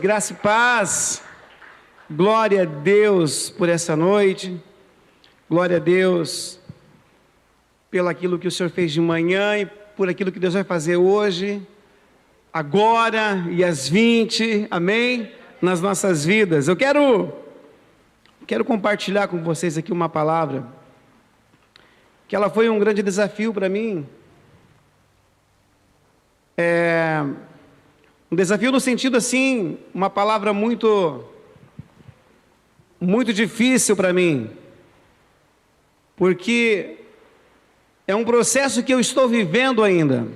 graça e paz. Glória a Deus por essa noite. Glória a Deus pelo aquilo que o Senhor fez de manhã e por aquilo que Deus vai fazer hoje, agora e às 20, amém? Nas nossas vidas. Eu quero compartilhar com vocês aqui uma palavra, que ela foi um grande desafio para mim. Um desafio no sentido assim, uma palavra muito difícil para mim, porque é um processo que eu estou vivendo ainda.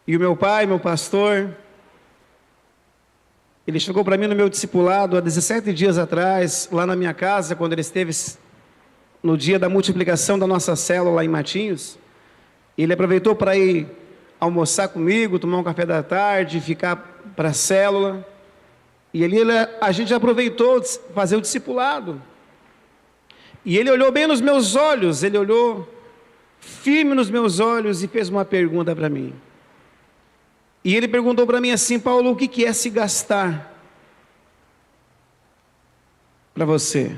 E o meu pai, meu pastor, ele chegou para mim no meu discipulado há 17 dias atrás, lá na minha casa, quando ele esteve no dia da multiplicação da nossa célula lá em Matinhos. Ele aproveitou para ir almoçar comigo, tomar um café da tarde, ficar para a célula. E ali a gente aproveitou fazer o discipulado. E ele olhou bem nos meus olhos, ele olhou firme nos meus olhos e fez uma pergunta para mim. E ele perguntou para mim assim: Paulo, o que é se gastar para você?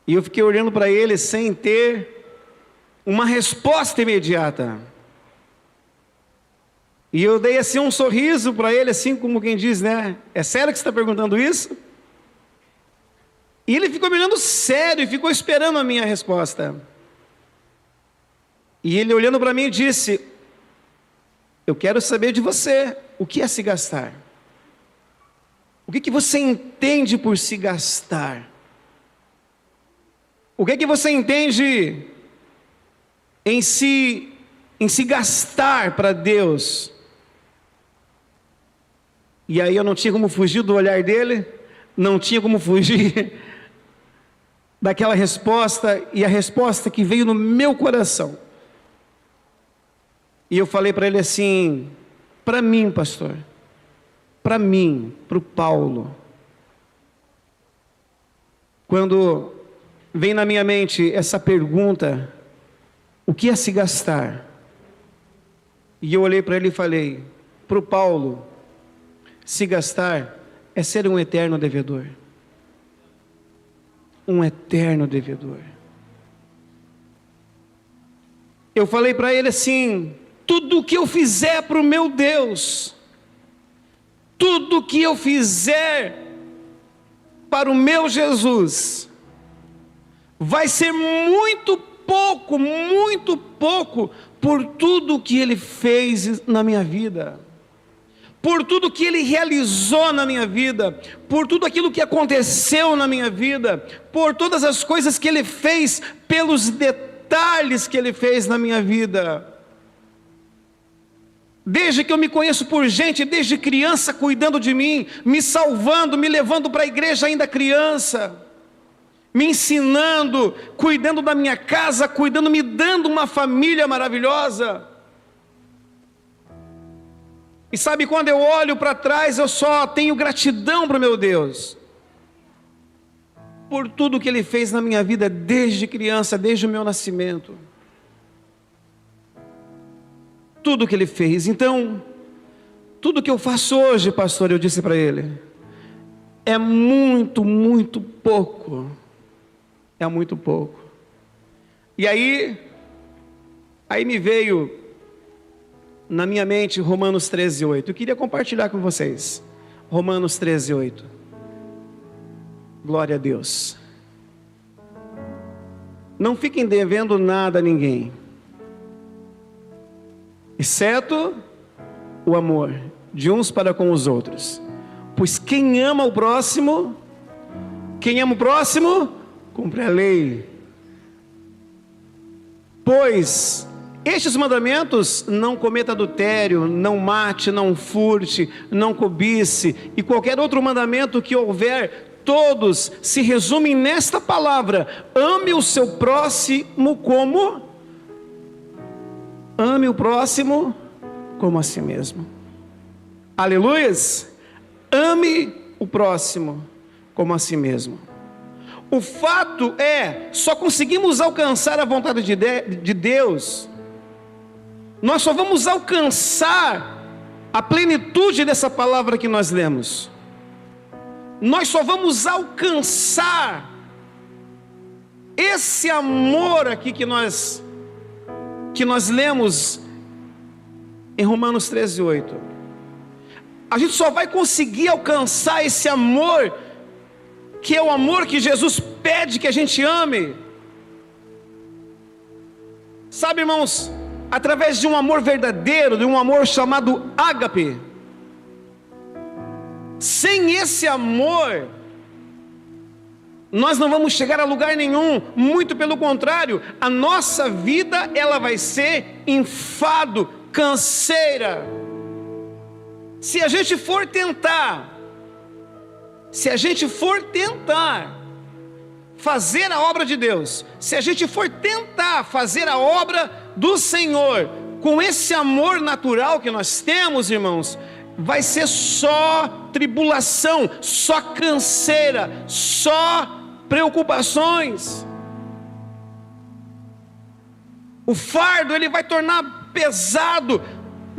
E eu fiquei olhando para ele sem ter uma resposta imediata. E eu dei assim um sorriso para ele, assim como quem diz, né? É sério que você está perguntando isso? E ele ficou me olhando sério e ficou esperando a minha resposta. E ele olhando para mim e disse: eu quero saber de você, o que é se gastar? O que você entende por se gastar? O que você entende em se gastar para Deus? E aí eu não tinha como fugir do olhar dele, não tinha como fugir daquela resposta, e a resposta que veio no meu coração. E eu falei para ele assim: para mim, pastor, para mim, para o Paulo, quando vem na minha mente essa pergunta, o que é se gastar? E eu olhei para ele e falei: para o Paulo, se gastar é ser um eterno devedor. Um eterno devedor. Eu falei para ele assim: tudo que eu fizer para o meu Deus, tudo que eu fizer para o meu Jesus, vai ser muito pouco por tudo que Ele fez na minha vida, por tudo que Ele realizou na minha vida, por tudo aquilo que aconteceu na minha vida, por todas as coisas que Ele fez, pelos detalhes que Ele fez na minha vida. Desde que eu me conheço por gente, desde criança cuidando de mim, me salvando, me levando para a igreja ainda criança, me ensinando, cuidando da minha casa, cuidando, me dando uma família maravilhosa. E sabe, quando eu olho para trás, eu só tenho gratidão para o meu Deus, por tudo que Ele fez na minha vida desde criança, desde o meu nascimento. Tudo que Ele fez. Então, tudo que eu faço hoje, pastor, eu disse para ele, é muito pouco. É muito pouco. E aí me veio na minha mente Romanos 13:8. Eu queria compartilhar com vocês Romanos 13:8. Glória a Deus. Não fiquem devendo nada a ninguém, exceto o amor de uns para com os outros, pois quem ama o próximo, cumpre a lei. Pois estes mandamentos: não cometa adultério, não mate, não furte, não cobice, e qualquer outro mandamento que houver, todos se resumem nesta palavra: ame o seu próximo como? Ame o próximo como a si mesmo. Aleluias! Ame o próximo como a si mesmo. O fato é, só conseguimos alcançar a vontade de Deus, nós só vamos alcançar a plenitude dessa palavra que nós lemos. Nós só vamos alcançar esse amor aqui que nós lemos em Romanos 13:8. A gente só vai conseguir alcançar esse amor, que é o amor que Jesus pede que a gente ame. Sabe, irmãos, através de um amor verdadeiro, de um amor chamado ágape. Sem esse amor, nós não vamos chegar a lugar nenhum. Muito pelo contrário, a nossa vida ela vai ser enfado, canseira. Se a gente for tentar fazer a obra de Deus, se a gente for tentar fazer a obra do Senhor com esse amor natural que nós temos, irmãos, vai ser só tribulação, só canseira, só preocupações. O fardo ele vai tornar pesado.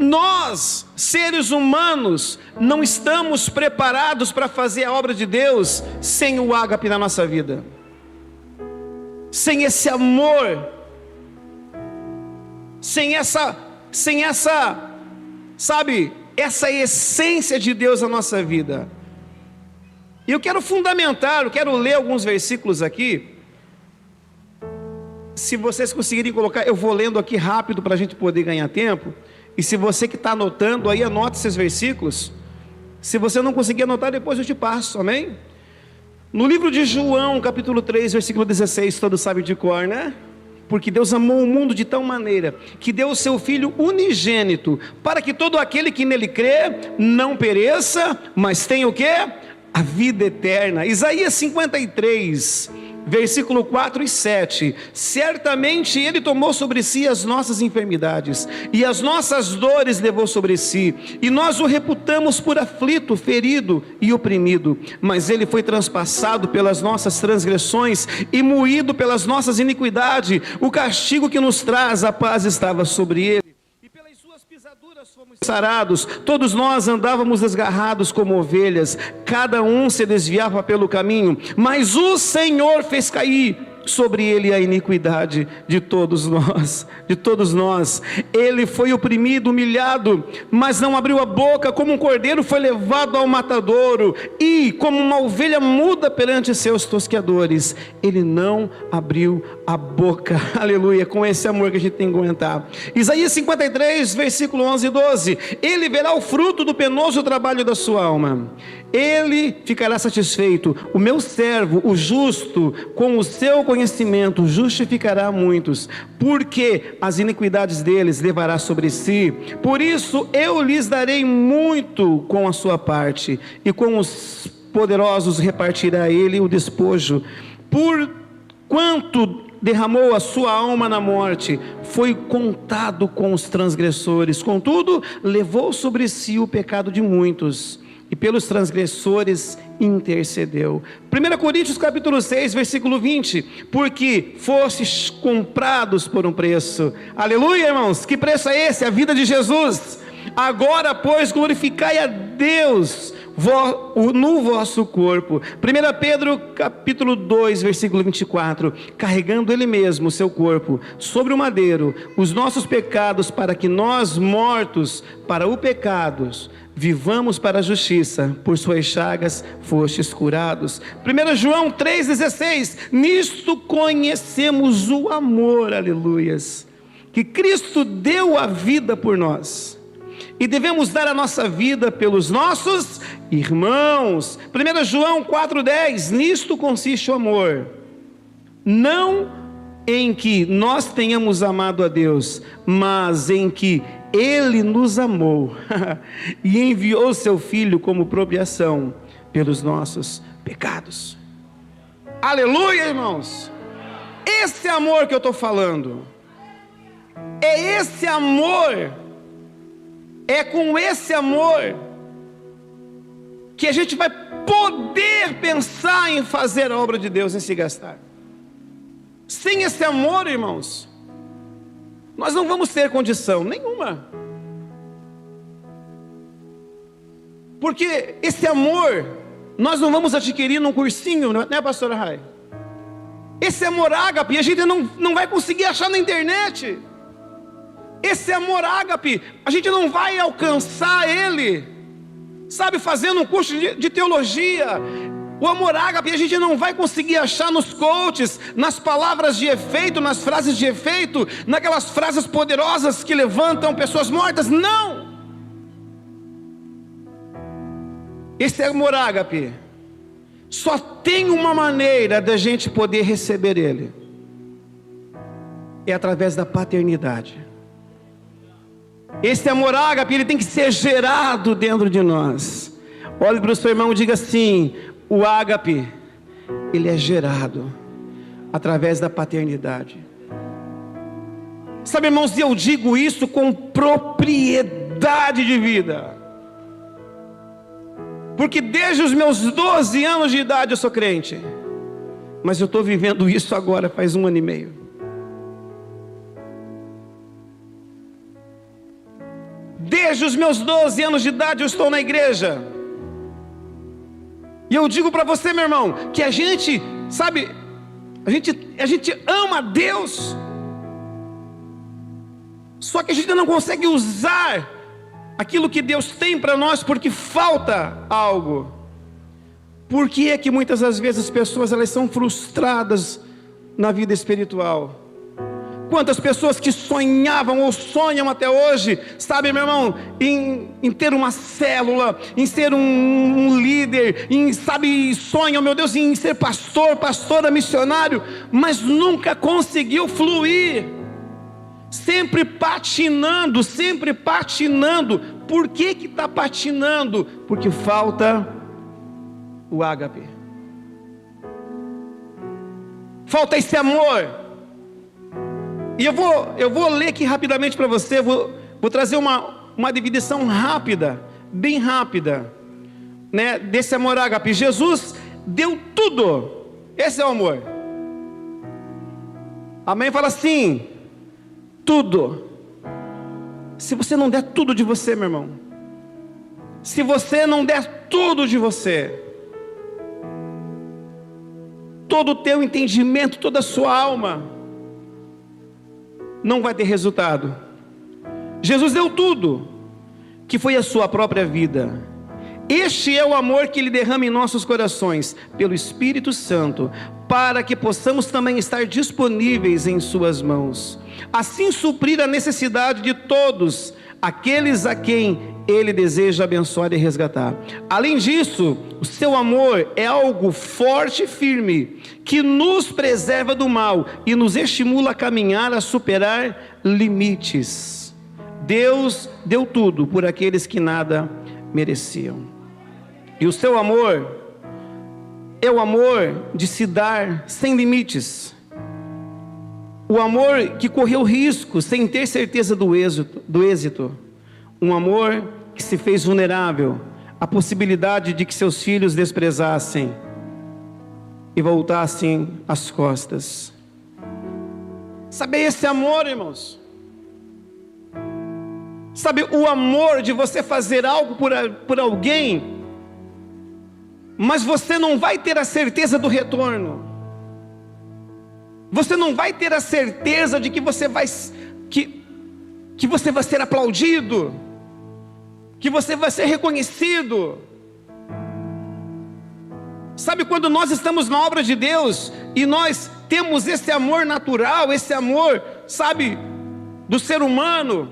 Nós, seres humanos, não estamos preparados para fazer a obra de Deus sem o ágape na nossa vida, sem esse amor, sem essa, sabe, essa essência de Deus na nossa vida. E eu quero ler alguns versículos aqui. Se vocês conseguirem colocar, eu vou lendo aqui rápido para a gente poder ganhar tempo. E se você que está anotando aí, anote esses versículos. Se você não conseguir anotar, depois eu te passo, amém? No livro de João, capítulo 3, versículo 16, todos sabem de cor, né? Porque Deus amou o mundo de tal maneira, que deu o seu Filho unigênito, para que todo aquele que nele crê, não pereça, mas tenha o quê? A vida eterna. Isaías 53, versículo 4 e 7, certamente Ele tomou sobre si as nossas enfermidades, e as nossas dores levou sobre si, e nós o reputamos por aflito, ferido e oprimido, mas Ele foi transpassado pelas nossas transgressões, e moído pelas nossas iniquidades, o castigo que nos traz a paz estava sobre Ele, e pelas suas pisaduras fomos sarados. Todos nós andávamos desgarrados como ovelhas, cada um se desviava pelo caminho, mas o Senhor fez cair sobre ele a iniquidade de todos nós. Ele foi oprimido, humilhado, mas não abriu a boca. Como um cordeiro foi levado ao matadouro, e como uma ovelha muda perante seus tosqueadores, ele não abriu a boca. Aleluia, com esse amor que a gente tem que aguentar. Isaías 53, versículo 11 e 12, ele verá o fruto do penoso trabalho da sua alma, ele ficará satisfeito. O meu servo, o justo, com o seu conhecimento justificará muitos, porque as iniquidades deles levará sobre si. Por isso eu lhes darei muito com a sua parte, e com os poderosos repartirá ele o despojo. Por quanto derramou a sua alma na morte, foi contado com os transgressores, contudo levou sobre si o pecado de muitos, e pelos transgressores intercedeu. 1 Coríntios capítulo 6, versículo 20, porque fostes comprados por um preço. Aleluia, irmãos, que preço é esse? A vida de Jesus. Agora, pois, glorificai a Deus no vosso corpo. 1 Pedro capítulo 2, versículo 24, carregando ele mesmo o seu corpo sobre o madeiro, os nossos pecados, para que nós, mortos para o pecado, vivamos para a justiça, por suas chagas fostes curados. 1 João 3,16, nisto conhecemos o amor, aleluias, que Cristo deu a vida por nós, e devemos dar a nossa vida pelos nossos irmãos. 1 João 4,10, nisto consiste o amor, não em que nós tenhamos amado a Deus, mas em que Ele nos amou e enviou seu Filho como propiciação pelos nossos pecados. Aleluia, irmãos. Esse amor que eu estou falando, é esse amor, é com esse amor que a gente vai poder pensar em fazer a obra de Deus, em se gastar. Sem esse amor, irmãos, nós não vamos ter condição nenhuma. Porque esse amor, nós não vamos adquirir num cursinho, né, pastora Rai? Esse amor ágape, a gente não vai conseguir achar na internet. Esse amor ágape, a gente não vai alcançar ele, sabe, fazendo um curso de teologia. O amor ágape a gente não vai conseguir achar nos coaches, nas palavras de efeito, nas frases de efeito, naquelas frases poderosas que levantam pessoas mortas. Não! Esse amor ágape só tem uma maneira da gente poder receber ele: é através da paternidade. Esse amor ágape, ele tem que ser gerado dentro de nós. Olhe para o seu irmão e diga assim: o ágape, ele é gerado através da paternidade. Sabe, irmãos, e eu digo isso com propriedade de vida, porque desde os meus 12 anos de idade eu sou crente, mas eu estou vivendo isso agora faz 1 ano e meio. Desde os meus 12 anos de idade eu estou na igreja. E eu digo para você, meu irmão, que a gente, sabe, a gente ama Deus, só que a gente não consegue usar aquilo que Deus tem para nós, porque falta algo. Por que é que muitas das vezes as pessoas, elas são frustradas na vida espiritual? Quantas pessoas que sonhavam ou sonham até hoje, sabe, meu irmão, em ter uma célula, em ser um líder, sabe, sonham, meu Deus, em ser pastor, pastora, missionário, mas nunca conseguiu fluir, sempre patinando, sempre patinando. Por que está patinando? Porque falta o ágape, falta esse amor. E eu vou ler aqui rapidamente para você, vou trazer uma divisão rápida, bem rápida, né, desse amor ágape. Jesus deu tudo, esse é o amor. Amém? Fala assim: tudo. Se você não der tudo de você, meu irmão, se você não der tudo de você, todo o teu entendimento, toda a sua alma, não vai ter resultado. Jesus deu tudo, que foi a sua própria vida. Este é o amor que Ele derrama em nossos corações, pelo Espírito Santo, para que possamos também estar disponíveis em suas mãos, assim suprir a necessidade de todos aqueles a quem Ele deseja abençoar e resgatar. Além disso, o seu amor é algo forte e firme, que nos preserva do mal e nos estimula a caminhar, a superar limites. Deus deu tudo por aqueles que nada mereciam. E o seu amor é o amor de se dar sem limites, o amor que correu risco sem ter certeza do êxito, um amor que se fez vulnerável à possibilidade de que seus filhos desprezassem e voltassem as costas. Sabe esse amor, irmãos? Sabe o amor de você fazer algo por alguém, mas você não vai ter a certeza do retorno. Você não vai ter a certeza de que você vai ser aplaudido, que você vai ser reconhecido. Sabe, quando nós estamos na obra de Deus e nós temos esse amor natural, esse amor, sabe, do ser humano,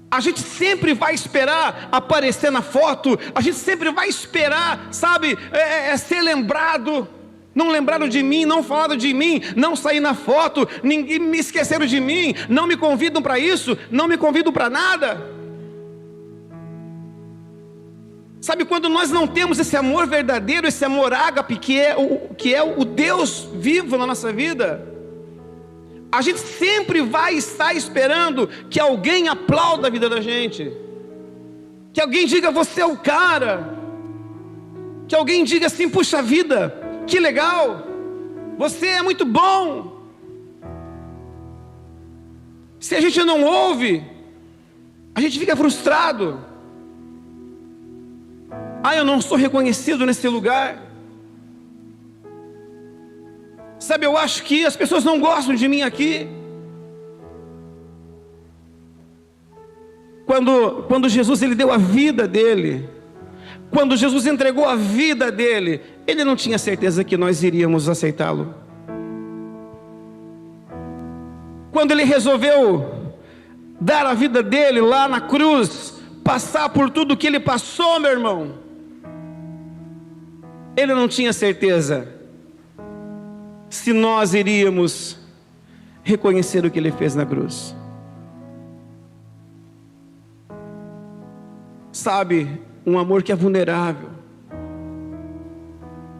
a gente sempre vai esperar aparecer na foto, a gente sempre vai esperar, sabe, ser lembrado. Não lembraram de mim, não falaram de mim, não saí na foto, ninguém me esqueceram de mim, não me convidam para isso, não me convidam para nada. Sabe, quando nós não temos esse amor verdadeiro, esse amor ágape, que é o Deus vivo na nossa vida, a gente sempre vai estar esperando que alguém aplaude a vida da gente, que alguém diga: você é o cara, que alguém diga assim: puxa vida, que legal, você é muito bom. Se a gente não ouve, a gente fica frustrado. Ah, eu não sou reconhecido nesse lugar. Sabe, eu acho que as pessoas não gostam de mim aqui. Quando Jesus ele deu a vida dele, quando Jesus entregou a vida dele, ele não tinha certeza que nós iríamos aceitá-lo. Quando ele resolveu dar a vida dele lá na cruz, passar por tudo que ele passou, meu irmão, ele não tinha certeza se nós iríamos reconhecer o que ele fez na cruz. Sabe, um amor que é vulnerável,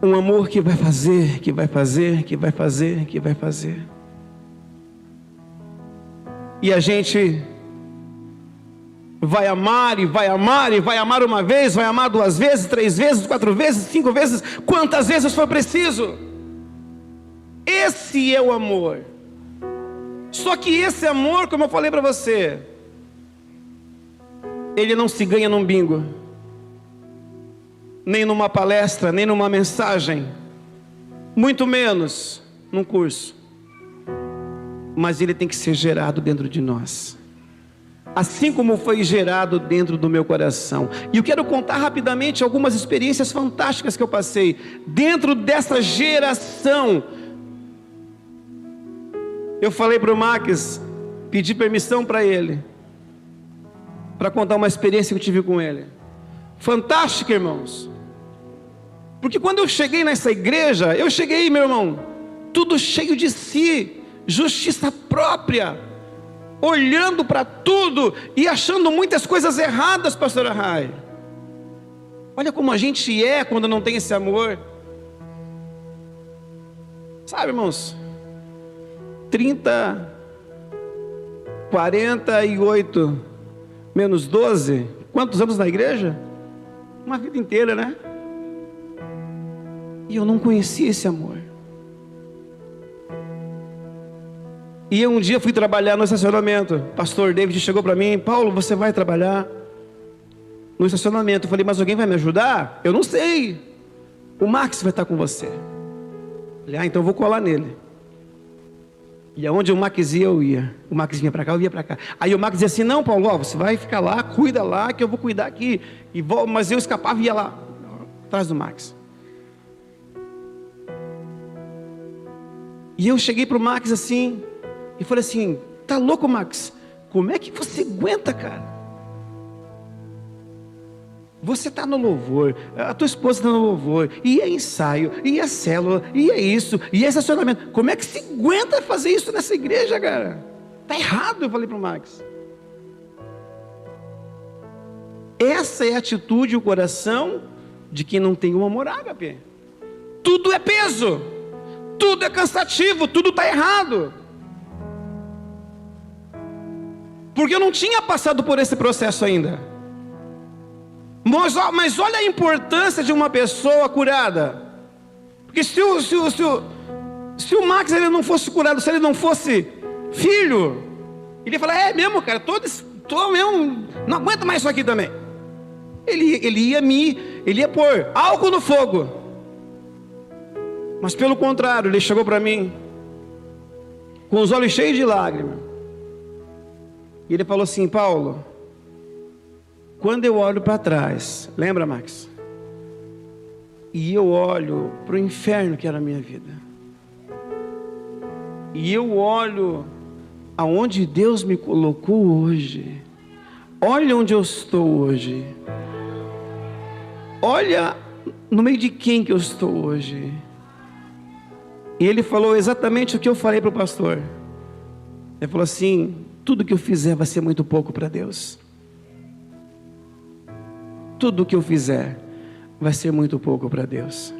um amor que vai fazer, que vai fazer, que vai fazer, que vai fazer. E a gente vai amar e vai amar e vai amar uma vez, vai amar 2 vezes, 3 vezes, 4 vezes, 5 vezes, quantas vezes for preciso. Esse é o amor. Só que esse amor, como eu falei para você, ele não se ganha num bingo, nem numa palestra, nem numa mensagem, muito menos num curso. Mas ele tem que ser gerado dentro de nós, assim como foi gerado dentro do meu coração. E eu quero contar rapidamente algumas experiências fantásticas que eu passei dentro dessa geração. Eu falei para o Max, pedi permissão para ele, para contar uma experiência que eu tive com ele. Fantástica, irmãos. Porque quando eu cheguei nessa igreja, eu cheguei, meu irmão, tudo cheio de si, justiça própria, olhando para tudo e achando muitas coisas erradas, pastora Rai. Olha como a gente é quando não tem esse amor. Sabe, irmãos, 48 menos 12, quantos anos na igreja? Uma vida inteira, né? E eu não conhecia esse amor. E eu um dia fui trabalhar no estacionamento. Pastor David chegou para mim: Paulo, você vai trabalhar no estacionamento? Eu falei: mas alguém vai me ajudar? Eu não sei. O Max vai estar com você. Eu falei: ah, então eu vou colar nele. E aonde o Max ia, eu ia. O Max vinha para cá, eu ia para cá. Aí o Max dizia assim: não, Paulo, ó, você vai ficar lá, cuida lá, que eu vou cuidar aqui. Mas eu escapava e ia lá, atrás do Max. E eu cheguei para o Max assim, e falei assim: tá louco, Max? Como é que você aguenta, cara? Você está no louvor, a tua esposa está no louvor, e é ensaio, e é célula, e é isso, e é estacionamento. Como é que se aguenta fazer isso nessa igreja, cara? Está errado, eu falei para o Max. Essa é a atitude e o coração de quem não tem um amor ágape. Tudo é peso, tudo é cansativo, tudo está errado. Porque eu não tinha passado por esse processo ainda. Mas olha a importância de uma pessoa curada. Porque se o Max ele não fosse curado, se ele não fosse filho, ele ia falar: é mesmo, cara, tô mesmo, não aguento mais isso aqui também. Ele ia pôr álcool no fogo. Mas pelo contrário, ele chegou para mim com os olhos cheios de lágrimas. E ele falou assim: Paulo, quando eu olho para trás, lembra, Max? E eu olho para o inferno que era a minha vida, e eu olho aonde Deus me colocou hoje, olha onde eu estou hoje, olha no meio de quem que eu estou hoje. E ele falou exatamente o que eu falei para o pastor. Ele falou assim: tudo que eu fizer vai ser muito pouco para Deus. Tudo que eu fizer vai ser muito pouco para Deus.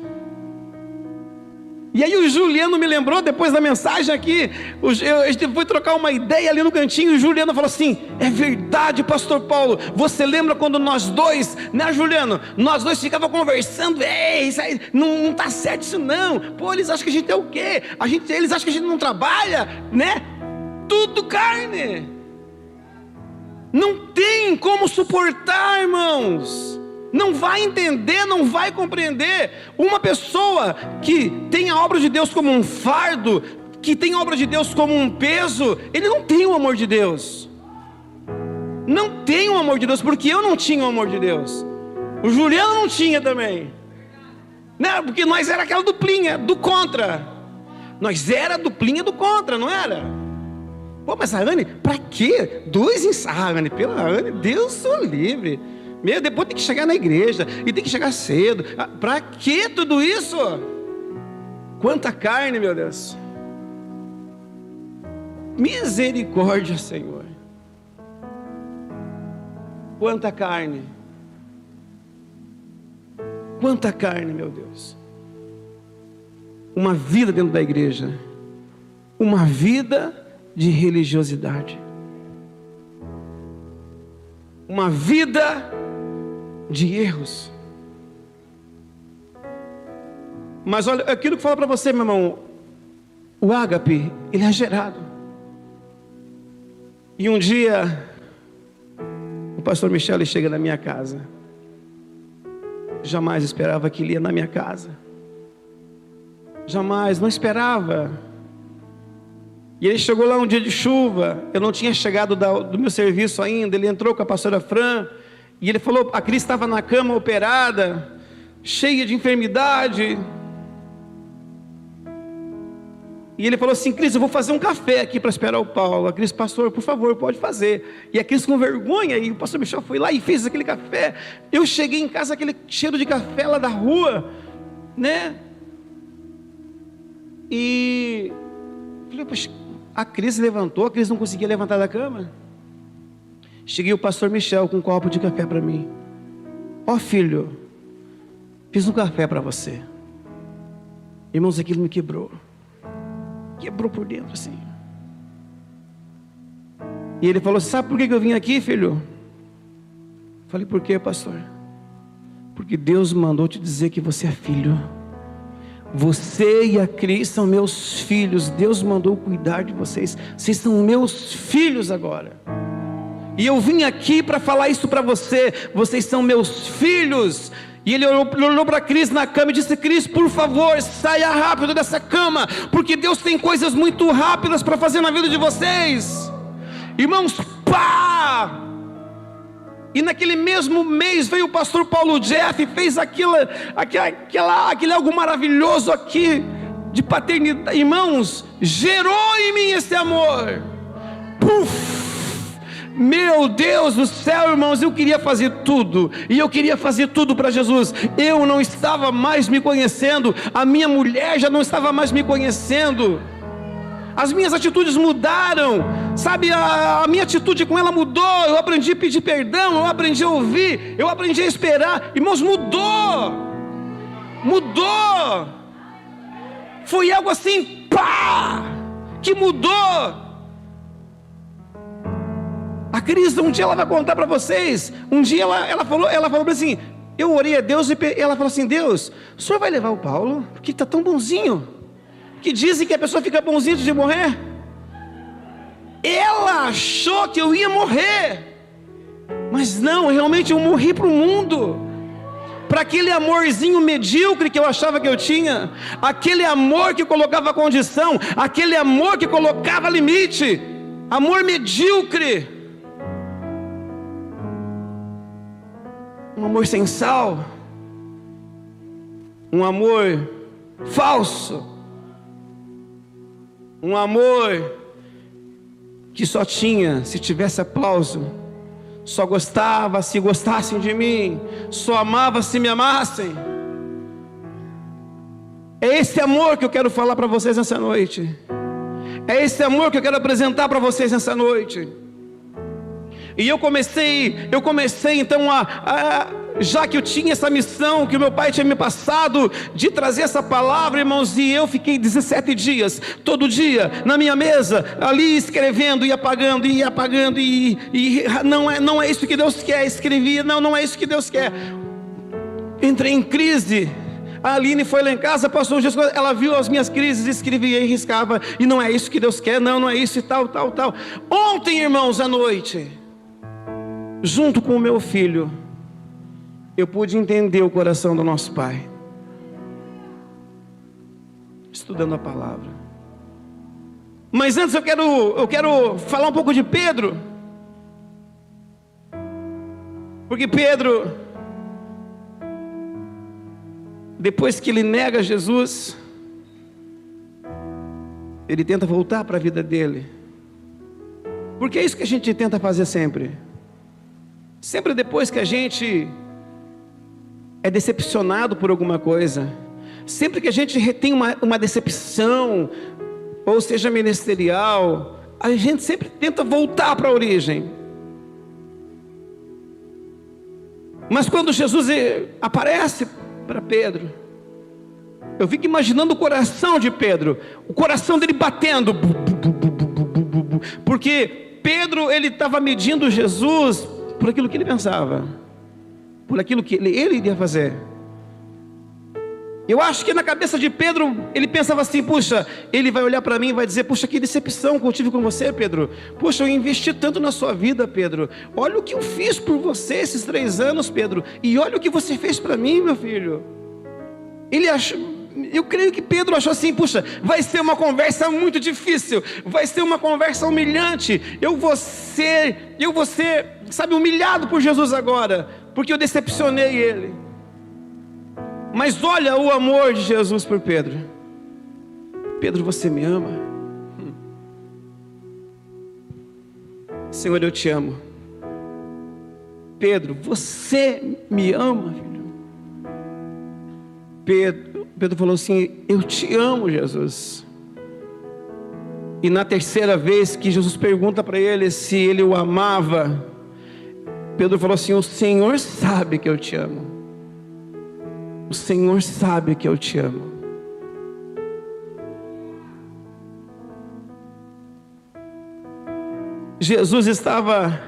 E aí o Juliano me lembrou, depois da mensagem aqui, a gente foi trocar uma ideia ali no cantinho, e o Juliano falou assim: é verdade, pastor Paulo, você lembra quando nós dois, né, Juliano, nós dois ficávamos conversando: isso aí, não está certo isso não, pô, eles acham que a gente é o quê? Eles acham que a gente não trabalha, né? Tudo carne. Não tem como suportar, irmãos. não vai entender, não vai compreender. Uma pessoa que tem a obra de Deus como um fardo, que tem a obra de Deus como um peso, ele não tem o amor de Deus. Não tem o amor de Deus, porque eu não tinha o amor de Deus. O Juliano não tinha também, né? Porque nós era aquela duplinha, do contra. Nós era a duplinha do contra, não era? Pô, mas a Anne, pra quê? Dois ensaios, Anne, pela Anne, Deus o livre. Meu, depois tem que chegar na igreja, e tem que chegar cedo. Pra que tudo isso? Quanta carne, meu Deus. Misericórdia, Senhor. Quanta carne. Quanta carne, meu Deus. Uma vida dentro da igreja. Uma vida de religiosidade. Uma vida de erros. Mas olha, aquilo que eu falo para você, meu irmão, o ágape, ele é gerado. E um dia, o pastor Michel, ele chega na minha casa. Jamais esperava que ele ia na minha casa. Jamais, não esperava. E ele chegou lá um dia de chuva. Eu não tinha chegado do meu serviço ainda. Ele entrou com a pastora Fran. E ele falou, a Cris estava na cama operada, cheia de enfermidade. E ele falou assim, Cris, eu vou fazer um café aqui para esperar o Paulo. A Cris, pastor, por favor, pode fazer. E a Cris com vergonha, e o pastor Michel foi lá e fez aquele café. Eu cheguei em casa, aquele cheiro de café lá da rua, né? E falei, poxa, a Cris levantou, a Cris não conseguia levantar da cama. Cheguei o pastor Michel com um copo de café para mim. Ó filho, fiz um café para você. Irmãos, aquilo me quebrou. Quebrou por dentro assim. E ele falou, sabe por que eu vim aqui, filho? Falei, por quê, pastor? Porque Deus mandou te dizer que você é filho. Você e a Cris são meus filhos. Deus mandou cuidar de vocês. Vocês são meus filhos agora. E eu vim aqui para falar isso para você. Vocês são meus filhos. E ele olhou para a Cris na cama e disse, Cris, por favor, saia rápido dessa cama, porque Deus tem coisas muito rápidas para fazer na vida de vocês. Irmãos, pá! E naquele mesmo mês veio o pastor Paulo Jeff e fez aquele algo maravilhoso aqui de paternidade. Irmãos, gerou em mim esse amor. Puf! Meu Deus do céu, irmãos, eu queria fazer tudo, e eu queria fazer tudo para Jesus. Eu não estava mais me conhecendo, a minha mulher já não estava mais me conhecendo. As minhas atitudes mudaram, sabe, a minha atitude com ela mudou. Eu aprendi a pedir perdão, eu aprendi a ouvir, eu aprendi a esperar. Irmãos, mudou. Foi algo assim, pá, que mudou. A Cris, um dia ela vai contar para vocês. Um dia ela falou assim, eu orei a Deus e ela falou assim, Deus, o senhor vai levar o Paulo? Porque está tão bonzinho. Que dizem que a pessoa fica bonzinha antes de morrer. Ela achou que eu ia morrer. Mas não, realmente eu morri para o mundo. Para aquele amorzinho medíocre que eu achava que eu tinha. Aquele amor que colocava condição. Aquele amor que colocava limite. Amor medíocre. Um amor sem sal, um amor falso, um amor que só tinha se tivesse aplauso, só gostava se gostassem de mim, só amava se me amassem. É esse amor que eu quero falar para vocês nessa noite. É esse amor que eu quero apresentar para vocês nessa noite. E eu comecei então já que eu tinha essa missão, que o meu pai tinha me passado, de trazer essa palavra, irmãos, e eu fiquei 17 dias, todo dia, na minha mesa, ali escrevendo, e apagando, e não é isso que Deus quer, escrevia, não é isso que Deus quer. Entrei em crise. A Aline foi lá em casa, passou uns dias, ela viu as minhas crises, escrevia e riscava, e não é isso que Deus quer, não é isso e tal. Ontem, irmãos, à noite, junto com o meu filho, eu pude entender o coração do nosso Pai, estudando a palavra. Mas antes eu quero falar um pouco de Pedro, porque Pedro, depois que ele nega Jesus, ele tenta voltar para a vida dele, porque é isso que a gente tenta fazer sempre. Sempre depois que a gente é decepcionado por alguma coisa, sempre que a gente tem uma decepção, ou seja ministerial, a gente sempre tenta voltar para a origem. Mas quando Jesus aparece para Pedro, eu fico imaginando o coração de Pedro, o coração dele batendo, porque Pedro, ele estava medindo Jesus por aquilo que ele pensava, por aquilo que ele iria fazer. Eu acho que na cabeça de Pedro, ele pensava assim: puxa, ele vai olhar para mim e vai dizer: puxa, que decepção que eu tive com você, Pedro. Puxa, eu investi tanto na sua vida, Pedro. Olha o que eu fiz por você esses 3 anos, Pedro. E olha o que você fez para mim, meu filho. Eu creio que Pedro achou assim: puxa, vai ser uma conversa muito difícil, vai ser uma conversa humilhante. Eu vou ser, sabe, humilhado por Jesus agora, porque eu decepcionei ele. Mas olha o amor de Jesus por Pedro. Pedro, você me ama? Senhor, eu te amo. Pedro, você me ama, filho? Pedro falou assim: eu te amo, Jesus. E na terceira vez que Jesus pergunta para ele se ele o amava, Pedro falou assim: o Senhor sabe que eu te amo. O Senhor sabe que eu te amo. Jesus estava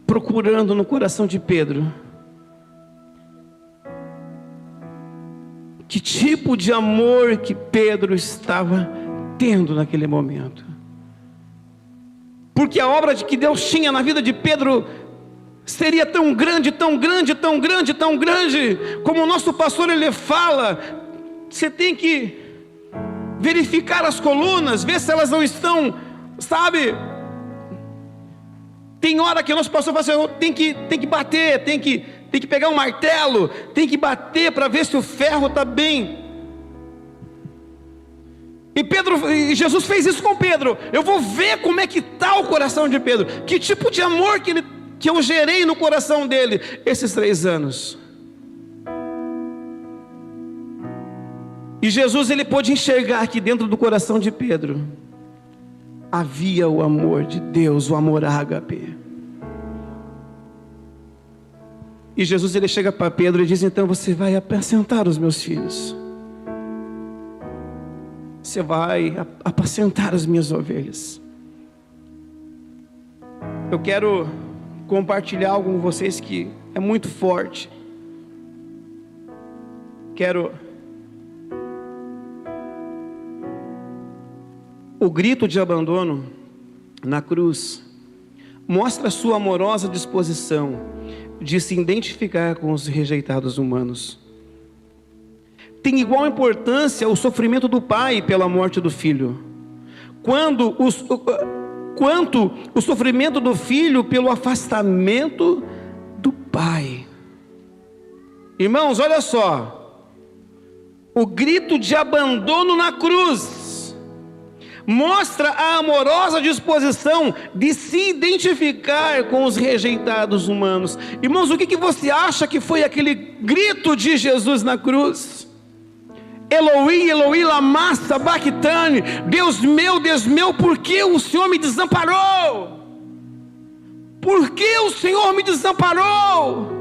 procurando no coração de Pedro que tipo de amor que Pedro estava tendo naquele momento. Porque a obra que Deus tinha na vida de Pedro seria tão grande, tão grande, tão grande, tão grande, como o nosso pastor ele fala. Você tem que verificar as colunas, ver se elas não estão, sabe? Tem hora que o nosso pastor fala assim: tem que bater, tem que pegar um martelo, tem que bater para ver se o ferro está bem. E Jesus fez isso com Pedro. Eu vou ver como é que está o coração de Pedro, que tipo de amor que eu gerei no coração dele esses 3 anos. E Jesus, ele pôde enxergar que dentro do coração de Pedro havia o amor de Deus, o amor ágape. E Jesus, ele chega para Pedro e diz: então você vai apacentar os meus filhos, você vai apacentar as minhas ovelhas. Eu quero compartilhar algo com vocês que é muito forte. O grito de abandono na cruz mostra a sua amorosa disposição de se identificar com os rejeitados humanos. Tem igual importância o sofrimento do pai pela morte do filho, quanto o sofrimento do filho pelo afastamento do pai. Irmãos, olha só, o grito de abandono na cruz mostra a amorosa disposição de se identificar com os rejeitados humanos. Irmãos, o que você acha que foi aquele grito de Jesus na cruz? Eloí, Eloí, lama sabachthani. Deus meu, por que o Senhor me desamparou? Por que o Senhor me desamparou?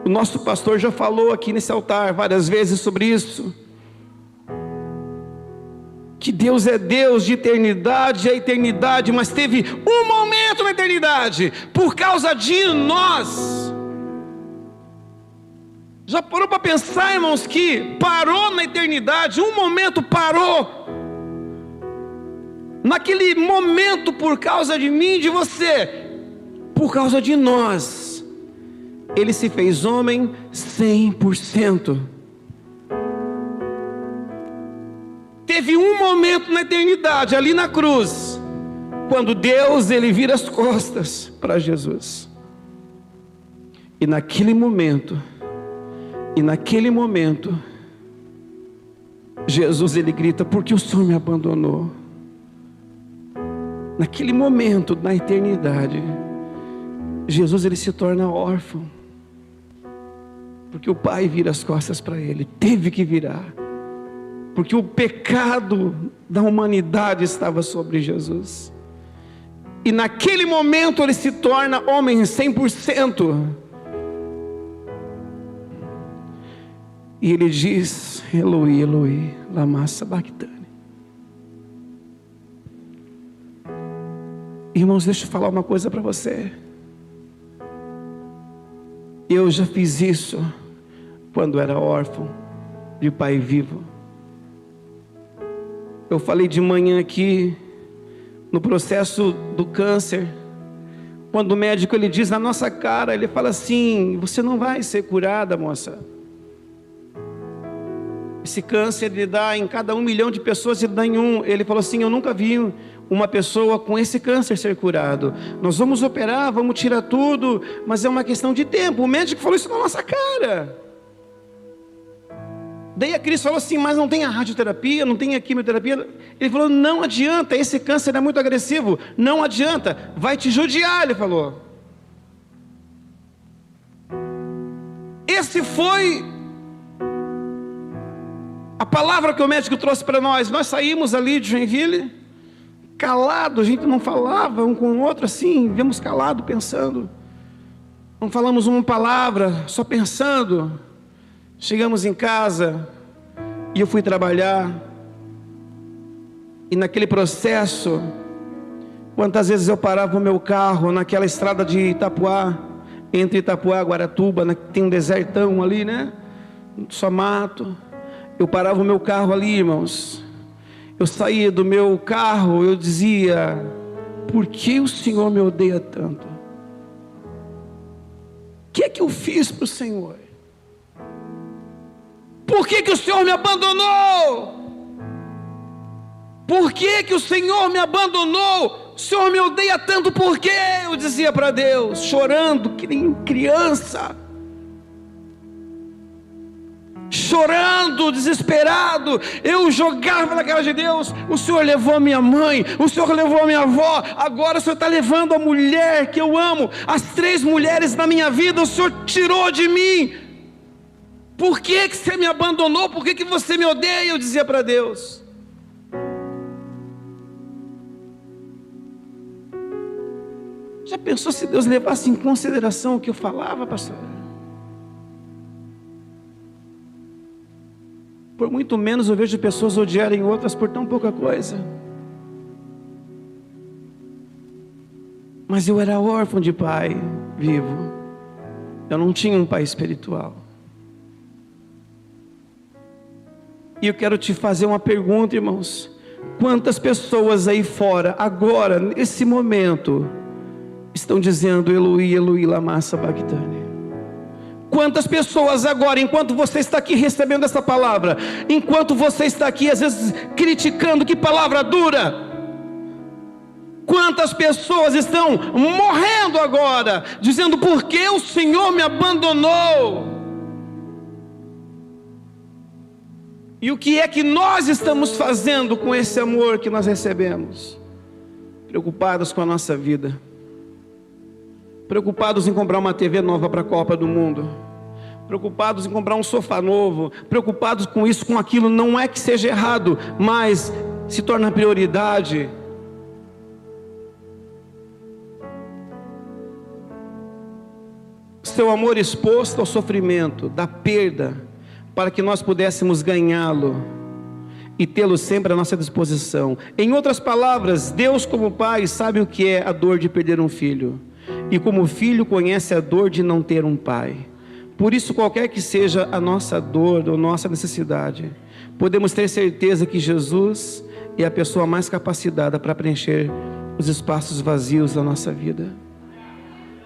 O nosso pastor já falou aqui nesse altar várias vezes sobre isso, que Deus é Deus de eternidade a eternidade, mas teve um momento na eternidade, por causa de nós. Já parou para pensar, irmãos, que parou na eternidade, um momento parou, naquele momento por causa de mim e de você, por causa de nós, Ele se fez homem 100%. Teve um momento na eternidade, ali na cruz, quando Deus, Ele vira as costas para Jesus. E naquele momento, Jesus, Ele grita: por que o Senhor me abandonou? Naquele momento, na eternidade, Jesus, Ele se torna órfão, porque o Pai vira as costas para Ele, teve que virar, porque o pecado da humanidade estava sobre Jesus, e naquele momento Ele se torna homem 100%, e Ele diz: Eloi, Eloi, lama sabachthani. Irmãos, deixa eu falar uma coisa para você. Eu já fiz isso quando era órfão de pai vivo. Eu falei de manhã aqui, no processo do câncer, quando o médico, ele diz na nossa cara, ele fala assim: você não vai ser curada, moça. Esse câncer, ele dá em cada 1 milhão de pessoas, ele dá em um. Ele falou assim: eu nunca vi uma pessoa com esse câncer ser curado. Nós vamos operar, vamos tirar tudo, mas é uma questão de tempo. O médico falou isso na nossa cara. Daí a Cris falou assim: mas não tem a radioterapia, não tem a quimioterapia. Ele falou: não adianta, esse câncer é muito agressivo, não adianta, vai te judiar. Ele falou. Esse foi a palavra que o médico trouxe para nós. Nós saímos ali de Joinville, calado, a gente não falava um com o outro assim, viemos calado pensando, não falamos uma palavra, só pensando. Chegamos em casa e eu fui trabalhar, e naquele processo, quantas vezes eu parava o meu carro naquela estrada de Itapuá, entre Itapuá e Guaratuba, tem um desertão ali, né? Só mato. Eu parava o meu carro ali, irmãos. Eu saía do meu carro, eu dizia: por que o Senhor me odeia tanto? O que é que eu fiz para o Senhor? Por que o Senhor me abandonou? Por que o Senhor me abandonou? O Senhor me odeia tanto, por quê? Eu dizia para Deus, chorando que nem criança, chorando, desesperado. Eu jogava na cara de Deus: o Senhor levou a minha mãe, o Senhor levou a minha avó, agora o Senhor está levando a mulher que eu amo, as 3 mulheres da minha vida, o Senhor tirou de mim. Por que você me abandonou? Por que você me odeia? Eu dizia para Deus. Já pensou se Deus levasse em consideração o que eu falava, pastor? Por muito menos eu vejo pessoas odiarem outras por tão pouca coisa. Mas eu era órfão de pai vivo. Eu não tinha um pai espiritual. E eu quero te fazer uma pergunta, irmãos. Quantas pessoas aí fora, agora, nesse momento, estão dizendo: Eloi, Eloi, lama sabachthani? Quantas pessoas agora, enquanto você está aqui recebendo essa palavra, enquanto você está aqui às vezes criticando, que palavra dura, quantas pessoas estão morrendo agora, dizendo: por que o Senhor me abandonou? E o que é que nós estamos fazendo com esse amor que nós recebemos? Preocupados com a nossa vida, preocupados em comprar uma TV nova para a Copa do Mundo, preocupados em comprar um sofá novo, preocupados com isso, com aquilo. Não é que seja errado, mas se torna prioridade. Seu amor exposto ao sofrimento, da perda, para que nós pudéssemos ganhá-lo e tê-lo sempre à nossa disposição. Em outras palavras, Deus como Pai sabe o que é a dor de perder um filho, e como filho conhece a dor de não ter um pai. Por isso, qualquer que seja a nossa dor ou nossa necessidade, podemos ter certeza que Jesus é a pessoa mais capacitada para preencher os espaços vazios da nossa vida.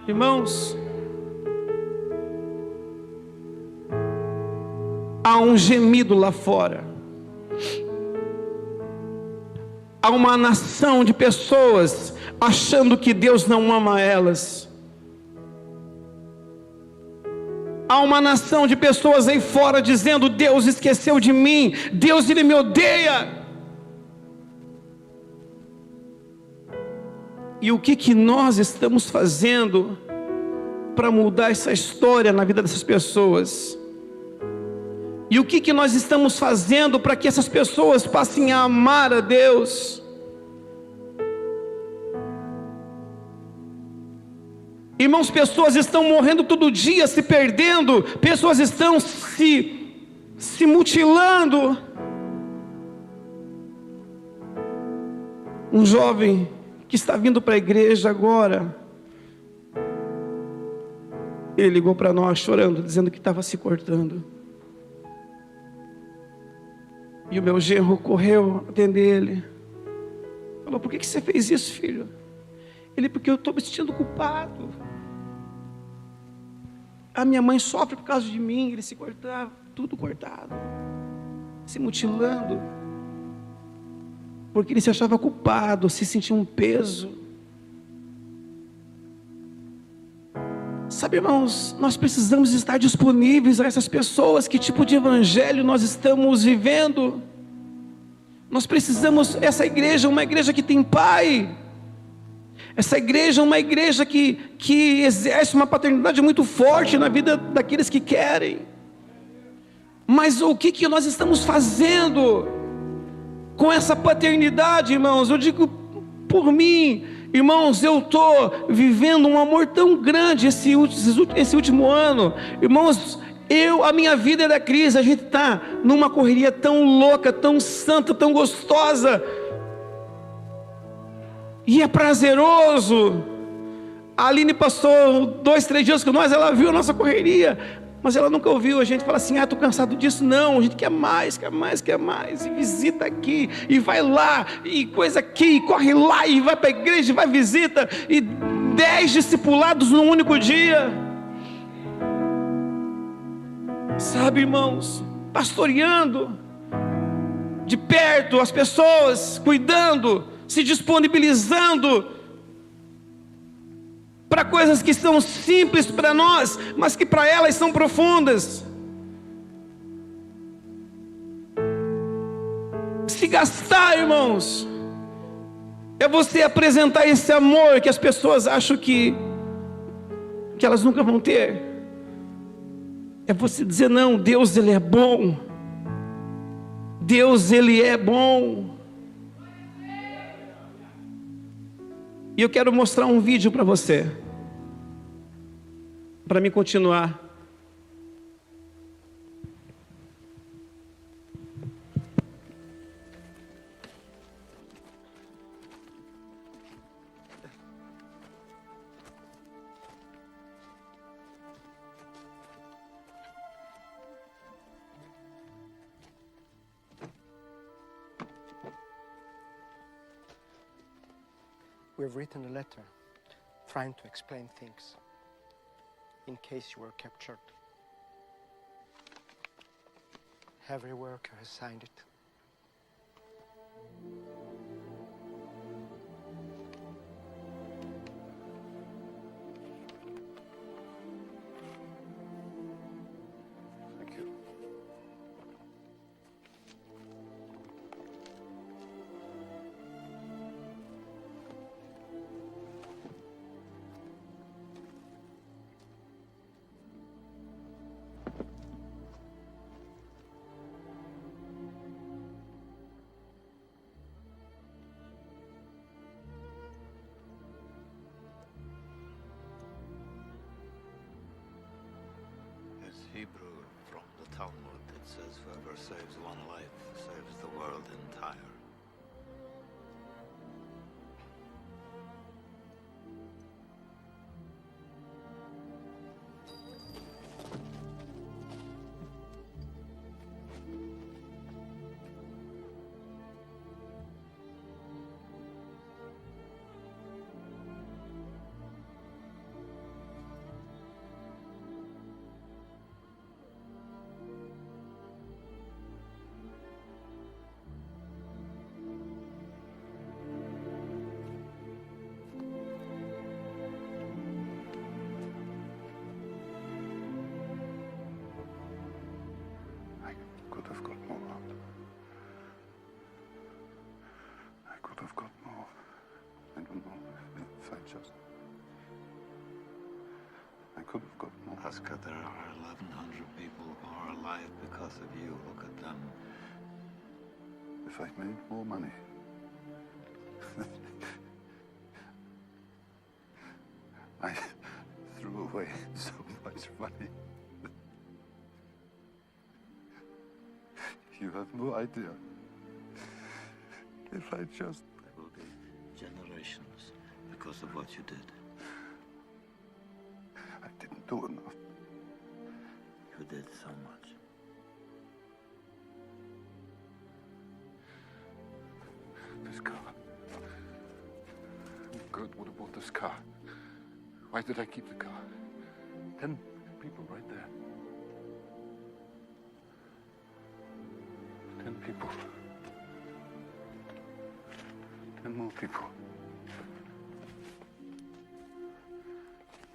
Irmãos, há um gemido lá fora. Há uma nação de pessoas achando que Deus não ama elas. Há uma nação de pessoas aí fora dizendo: Deus esqueceu de mim, Deus ele me odeia. E o que nós estamos fazendo para mudar essa história na vida dessas pessoas? E o que nós estamos fazendo para que essas pessoas passem a amar a Deus? Irmãos, pessoas estão morrendo todo dia, se perdendo, pessoas estão se mutilando. Um jovem que está vindo para a igreja agora, ele ligou para nós chorando, dizendo que estava se cortando. E o meu genro correu atender ele. Falou: por que você fez isso, filho? Ele: porque eu estou me sentindo culpado. A minha mãe sofre por causa de mim. Ele se cortava, tudo cortado, se mutilando, porque ele se achava culpado, se sentia um peso. Sabe, irmãos, nós precisamos estar disponíveis a essas pessoas. Que tipo de evangelho nós estamos vivendo? Nós precisamos, essa igreja é uma igreja que tem pai. Essa igreja é uma igreja que exerce uma paternidade muito forte na vida daqueles que querem. Mas o que nós estamos fazendo com essa paternidade, irmãos? Eu digo por mim, irmãos, eu estou vivendo um amor tão grande esse último ano. Irmãos, a minha vida é da crise. A gente está numa correria tão louca, tão santa, tão gostosa. E é prazeroso. A Aline passou 2, 3 dias com nós. Ela viu a nossa correria, mas ela nunca ouviu a gente falar assim: estou cansado disso. Não, a gente quer mais, quer mais, quer mais. E visita aqui, e vai lá, e coisa aqui, e corre lá, e vai para a igreja, e vai visita. E 10 discipulados num único dia. Sabe, irmãos, pastoreando de perto as pessoas, cuidando, se disponibilizando para coisas que são simples para nós, mas que para elas são profundas. Se gastar, irmãos, é você apresentar esse amor que as pessoas acham que elas nunca vão ter. É você dizer: não, Deus ele é bom. Deus ele é bom. E eu quero mostrar um vídeo para você, para mim continuar. We've written a letter trying to explain things in case you were captured. Every worker has signed it. Thank you. Hebrew from the Talmud. It says, whoever saves one life saves the world entire. could have got more. Oscar, there are 1,100 people who are alive because of you. Look at them. If I'd made more money. I threw away so much money. You have no idea. If I just... There will be generations because of what you did. I didn't do enough. You did so much. This car. Kurt would have bought this car. Why did I keep the car? 10 people right there. 10 people. 10 more people.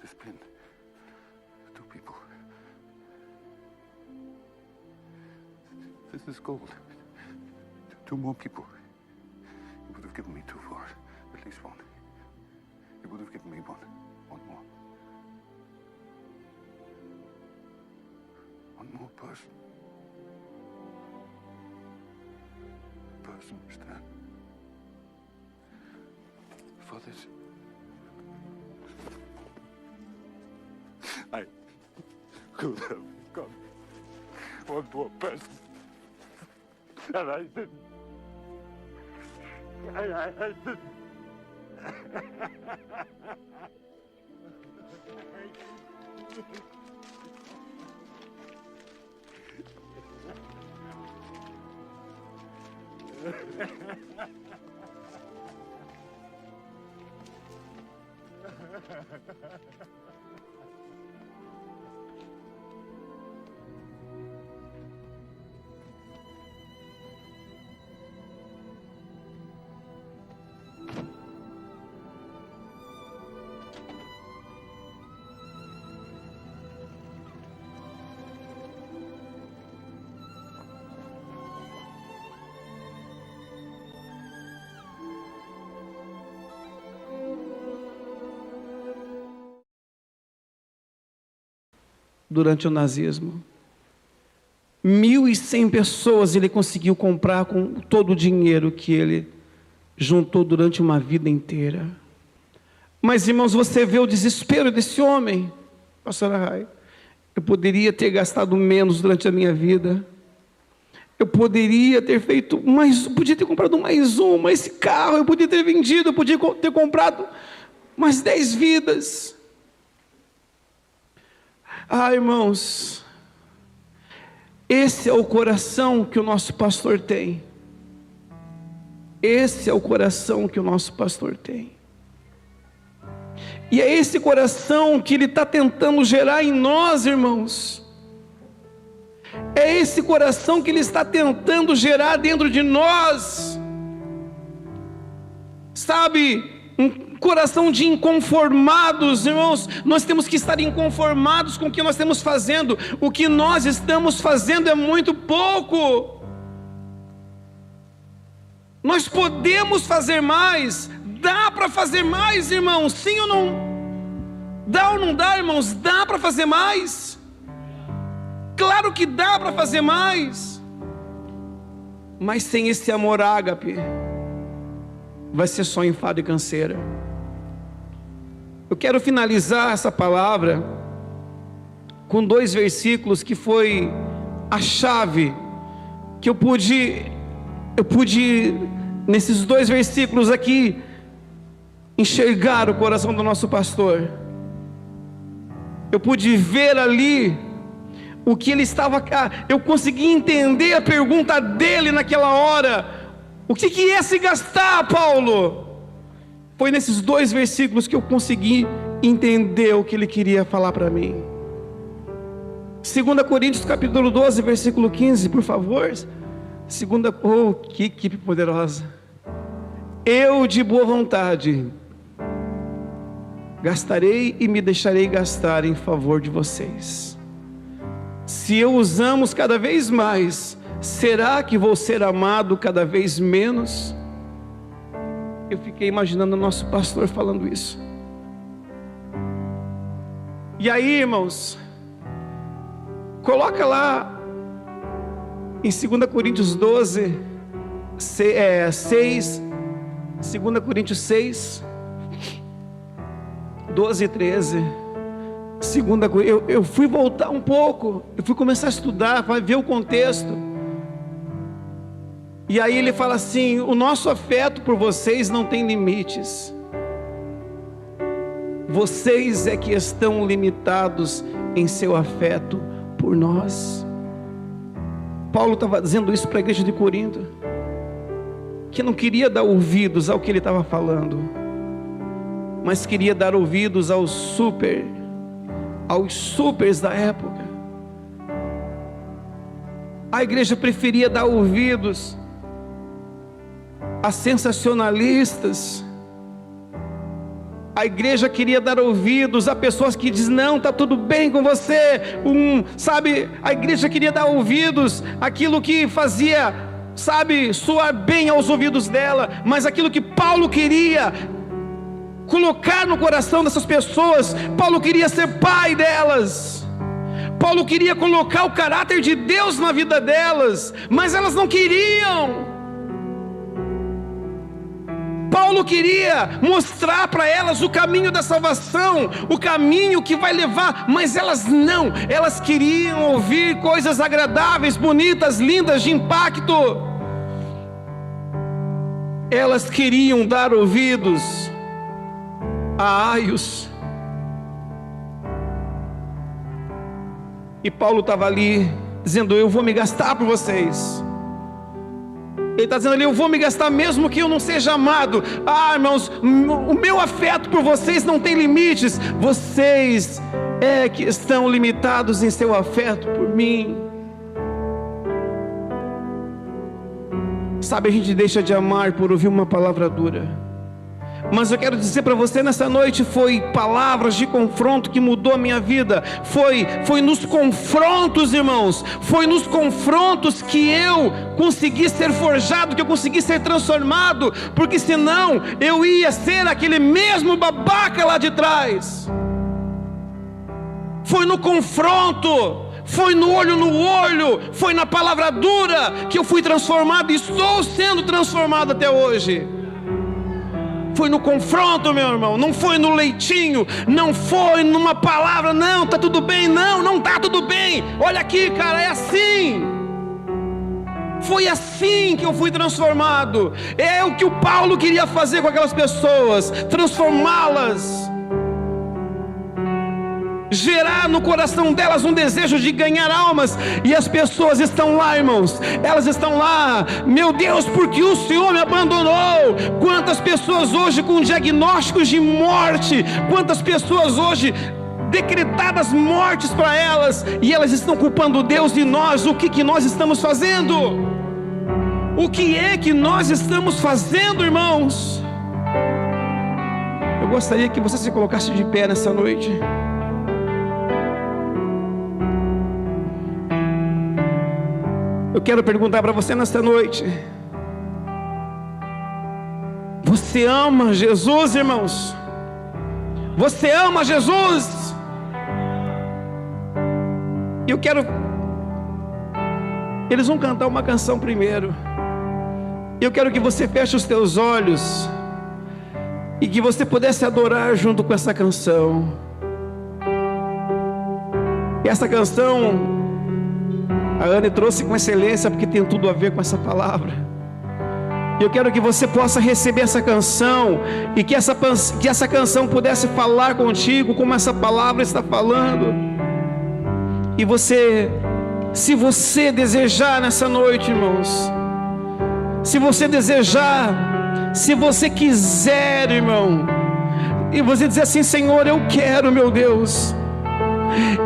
This pin. 2 people. This is gold. 2 more people. He would have given me 2 for it. At least 1. He would have given me 1. 1 more. 1 more person. A person, Stan. For this. I could have got 1 more person. And I didn't. I didn't. Durante o nazismo, 1.100 pessoas ele conseguiu comprar com todo o dinheiro que ele juntou durante uma vida inteira. Mas, irmãos, você vê o desespero desse homem. Pastora Rai, eu poderia ter gastado menos durante a minha vida. Eu poderia ter feito mais, podia ter comprado mais esse carro, eu podia ter vendido, eu podia ter comprado mais 10 vidas. Ah, irmãos, esse é o coração que o nosso pastor tem. Esse é o coração que o nosso pastor tem. E é esse coração que ele está tentando gerar em nós, irmãos. É esse coração que ele está tentando gerar dentro de nós. Sabe, um coração de inconformados, irmãos. Nós temos que estar inconformados com o que nós estamos fazendo. O que nós estamos fazendo é muito pouco. Nós podemos fazer mais. Dá para fazer mais, irmãos. Sim ou não? Dá ou não dá, irmãos? Dá para fazer mais. Claro que dá para fazer mais. Mas sem esse amor ágape, vai ser só enfado e canseira. Eu quero finalizar essa palavra com 2 versículos que foi a chave que eu pude nesses 2 versículos aqui enxergar o coração do nosso pastor. Eu pude ver ali o que ele estava, eu consegui entender a pergunta dele naquela hora. O que é se gastar, Paulo? Foi nesses 2 versículos que eu consegui entender o que ele queria falar para mim. 2 Coríntios capítulo 12, versículo 15, por favor. Que equipe poderosa. Eu de boa vontade gastarei e me deixarei gastar em favor de vocês. Se eu usamos cada vez mais, será que vou ser amado cada vez menos? Eu fiquei imaginando o nosso pastor falando isso. E aí, irmãos, coloca lá em 2 Coríntios 12, 6, 2 Coríntios 6, 12 e 13. Eu fui voltar um pouco, eu fui começar a estudar, para ver o contexto. E aí ele fala assim: o nosso afeto por vocês não tem limites. Vocês é que estão limitados em seu afeto por nós. Paulo estava dizendo isso para a igreja de Corinto, que não queria dar ouvidos ao que ele estava falando, mas queria dar ouvidos aos supers da época. A igreja preferia dar ouvidos a sensacionalistas. A igreja queria dar ouvidos a pessoas que dizem: não, está tudo bem com você, sabe? A igreja queria dar ouvidos àquilo que fazia, sabe, soar bem aos ouvidos dela. Mas aquilo que Paulo queria colocar no coração dessas pessoas, Paulo queria ser pai delas, Paulo queria colocar o caráter de Deus na vida delas, mas elas não queriam. Paulo queria mostrar para elas o caminho da salvação, o caminho que vai levar, mas elas não, elas queriam ouvir coisas agradáveis, bonitas, lindas, de impacto. Elas queriam dar ouvidos a aios. E Paulo estava ali dizendo: eu vou me gastar por vocês. Ele está dizendo ali: eu vou me gastar mesmo que eu não seja amado. Irmãos, o meu afeto por vocês não tem limites. Vocês é que estão limitados em seu afeto por mim. Sabe, a gente deixa de amar por ouvir uma palavra dura. Mas eu quero dizer para você nessa noite, foi palavras de confronto que mudou a minha vida. Foi nos confrontos, irmãos, foi nos confrontos que eu consegui ser forjado, que eu consegui ser transformado, porque senão eu ia ser aquele mesmo babaca lá de trás. Foi no confronto, foi no olho, foi na palavra dura que eu fui transformado e estou sendo transformado até hoje. Foi no confronto, meu irmão, não foi no leitinho, não foi numa palavra: não, tá tudo bem, não tá tudo bem, olha aqui, cara, é assim. Foi assim que eu fui transformado. É o que o Paulo queria fazer com aquelas pessoas, transformá-las, gerar no coração delas um desejo de ganhar almas. E as pessoas estão lá, irmãos, elas estão lá: meu Deus, porque o Senhor me abandonou? Quantas pessoas hoje com diagnósticos de morte, quantas pessoas hoje decretadas mortes para elas, e elas estão culpando Deus de nós. O que nós estamos fazendo? O que é que nós estamos fazendo, irmãos? Eu gostaria que você se colocasse de pé nessa noite. Eu quero perguntar para você nesta noite: você ama Jesus, irmãos? Você ama Jesus? Eu quero... Eles vão cantar uma canção primeiro. Eu quero que você feche os teus olhos e que você pudesse adorar junto com essa canção. E essa canção a Anne trouxe com excelência, porque tem tudo a ver com essa palavra. Eu quero que você possa receber essa canção, e que essa canção pudesse falar contigo como essa palavra está falando. E você, se você desejar nessa noite, irmãos, se você desejar, se você quiser, irmão, e você dizer assim: Senhor, eu quero, meu Deus,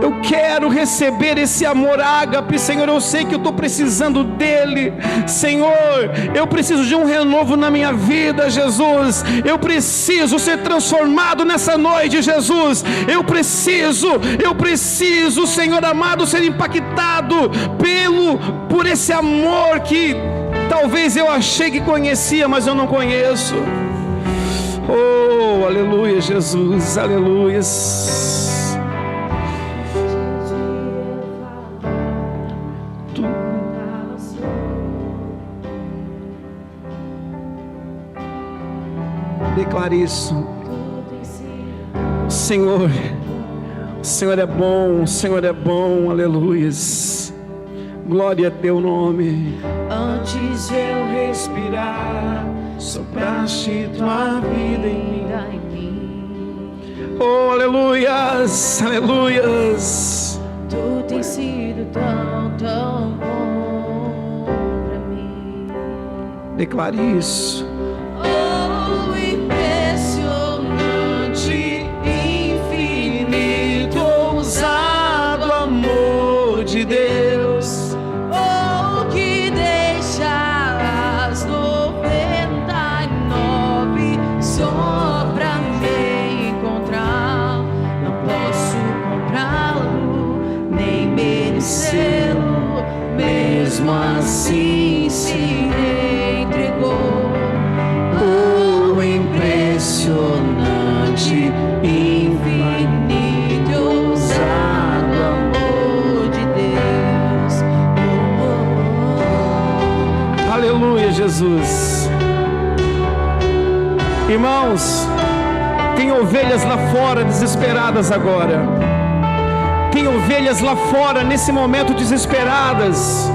eu quero receber esse amor ágape, Senhor, eu sei que eu estou precisando dele, Senhor, eu preciso de um renovo na minha vida, Jesus, eu preciso ser transformado nessa noite, Jesus, eu preciso, Senhor amado, ser impactado por esse amor que talvez eu achei que conhecia, mas eu não conheço. Oh, aleluia, Jesus, aleluia. declare isso. Senhor, o Senhor é bom, o Senhor é bom, aleluias. Glória a teu nome. Antes de eu respirar, sopraste tua vida em mim. Oh, aleluias, aleluias. Tu tens sido tão, tão bom pra mim. Declare isso. Oh, impressionante, infinito, ousado amor de Deus. Oh, que deixa as 99 só pra me encontrar. Não posso comprá-lo, nem merecê-lo, mesmo assim se entregou. Oh, impressionante, infinito, ousado amor de Deus. Aleluia, Jesus. Irmãos, tem ovelhas lá fora desesperadas agora. Tem ovelhas lá fora nesse momento desesperadas.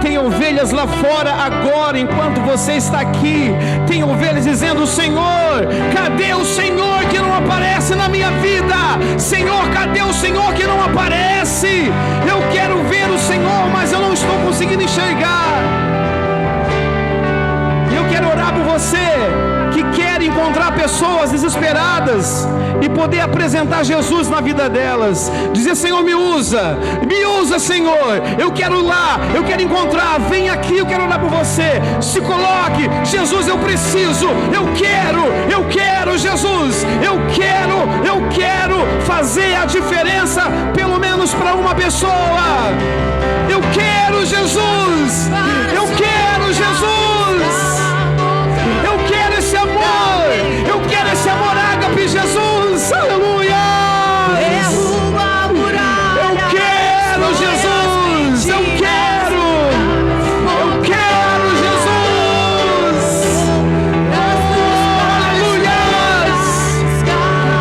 Tem ovelhas lá fora agora, enquanto você está aqui. Tem ovelhas dizendo: Senhor, cadê o Senhor que não aparece na minha vida? Senhor, cadê o Senhor que não aparece? Eu quero ver o Senhor, mas eu não estou conseguindo enxergar. Eu quero orar por você que quer encontrar pessoas desesperadas e poder apresentar Jesus na vida delas. Dizer: Senhor, me usa, Senhor. Eu quero ir lá, eu quero encontrar. Vem aqui, eu quero orar por você. Se coloque: Jesus, eu preciso, eu quero, Jesus, eu quero fazer a diferença, pelo menos para uma pessoa. Eu quero, Jesus, eu quero, Jesus. Eu quero esse amor, eu quero esse amor ágape, Jesus, aleluia. Eu quero, Jesus, eu quero, Jesus, aleluia.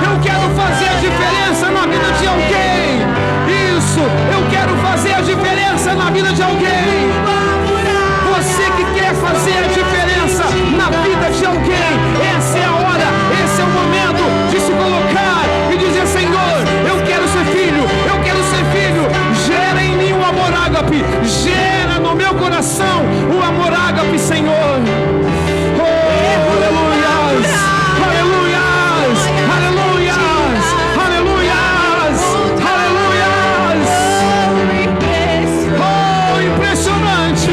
Eu quero fazer a diferença na vida de alguém. Isso, eu quero fazer a diferença na vida de alguém. Você que quer fazer a diferença na vida de alguém, essa é a hora, esse é o momento de se colocar e dizer: Senhor, eu quero ser filho, gera em mim o amor ágape, gera no meu coração o amor ágape, Senhor. Oh, aleluias, aleluias, aleluias, aleluias, aleluias. Oh, impressionante.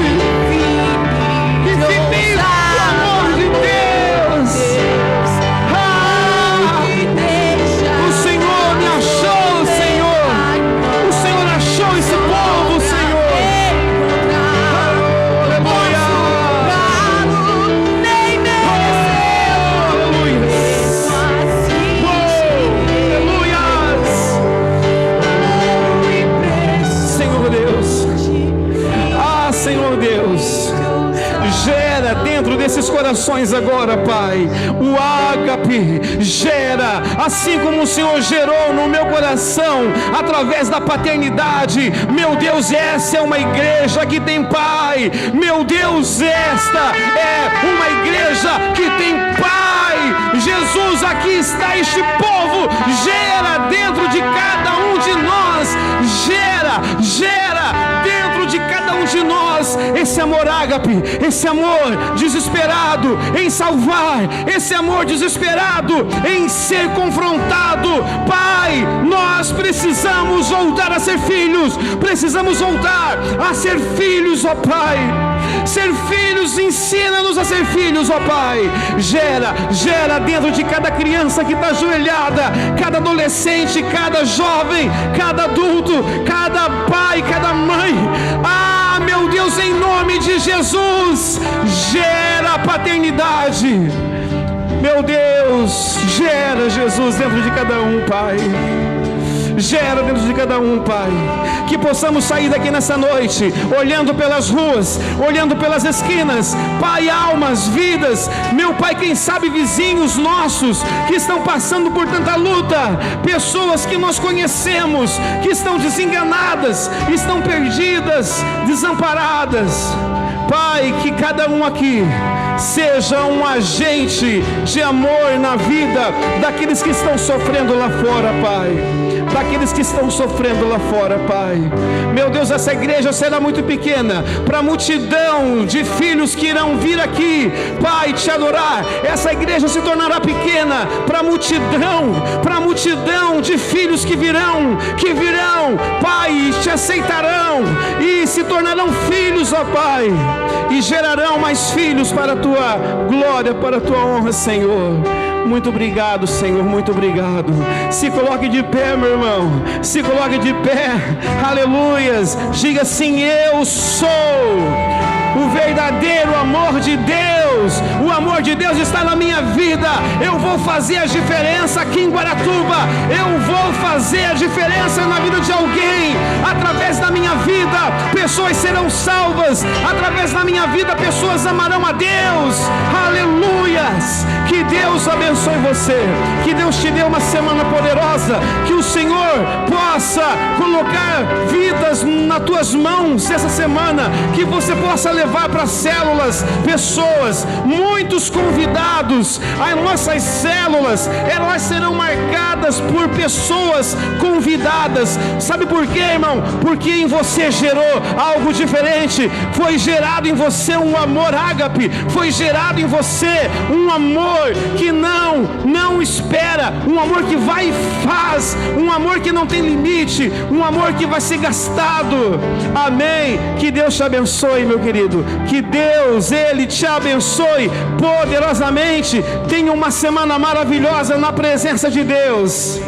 Dentro desses corações agora, Pai, o ágape gera, assim como o Senhor gerou no meu coração através da paternidade. Meu Deus, essa é uma igreja que tem pai. Meu Deus, esta é uma igreja que tem pai. Jesus, aqui está este povo. Gera dentro de cada um de nós, gera dentro de cada um de nós esse amor ágape, esse amor desesperado em salvar, esse amor desesperado em ser confrontado. Pai, nós precisamos voltar a ser filhos, ó Pai. Ser filhos, ensina-nos a ser filhos, ó Pai. Gera dentro de cada criança que está ajoelhada, cada adolescente, cada jovem, cada adulto, cada pai, cada mãe. Ah, meu Deus, em nome de Jesus, gera paternidade. Meu Deus, gera, Jesus, dentro de cada um, Pai. Gera dentro de cada um, Pai. Que possamos sair daqui nessa noite, olhando pelas ruas, olhando pelas esquinas, Pai, almas, vidas, meu Pai, quem sabe vizinhos nossos que estão passando por tanta luta, pessoas que nós conhecemos, que estão desenganadas, estão perdidas, desamparadas. Pai, que cada um aqui seja um agente de amor na vida daqueles que estão sofrendo lá fora, Pai. Daqueles que estão sofrendo lá fora, Pai. Meu Deus, essa igreja será muito pequena para a multidão de filhos que irão vir aqui, Pai, te adorar. Essa igreja se tornará pequena para a multidão de filhos que virão, Pai, te aceitarão e se tornarão filhos, ó Pai, e gerarão mais filhos para a tua glória, para a tua honra, Senhor. Muito obrigado, Senhor, muito obrigado. Se coloque de pé, meu irmão, se coloque de pé, aleluias. Diga assim: eu sou o verdadeiro amor de Deus. O amor de Deus está na minha vida. Eu vou fazer a diferença aqui em Guaratuba. Eu vou fazer a diferença na vida de alguém. Através da minha vida, pessoas serão salvas. Através da minha vida, pessoas amarão a Deus. Aleluias. Que Deus abençoe você. Que Deus te dê uma semana poderosa. Que o Senhor possa colocar vidas nas tuas mãos essa semana. Que você possa levar para células pessoas, muitos convidados. As nossas células, elas serão marcadas por pessoas convidadas. Sabe por quê, irmão? Porque em você gerou algo diferente. Foi gerado em você um amor ágape. Foi gerado em você um amor que não espera, um amor que vai e faz, um amor que não tem limite, um amor que vai ser gastado. Amém. Que Deus te abençoe, meu querido. Que Deus, Ele te abençoe poderosamente. Tenha uma semana maravilhosa na presença de Deus.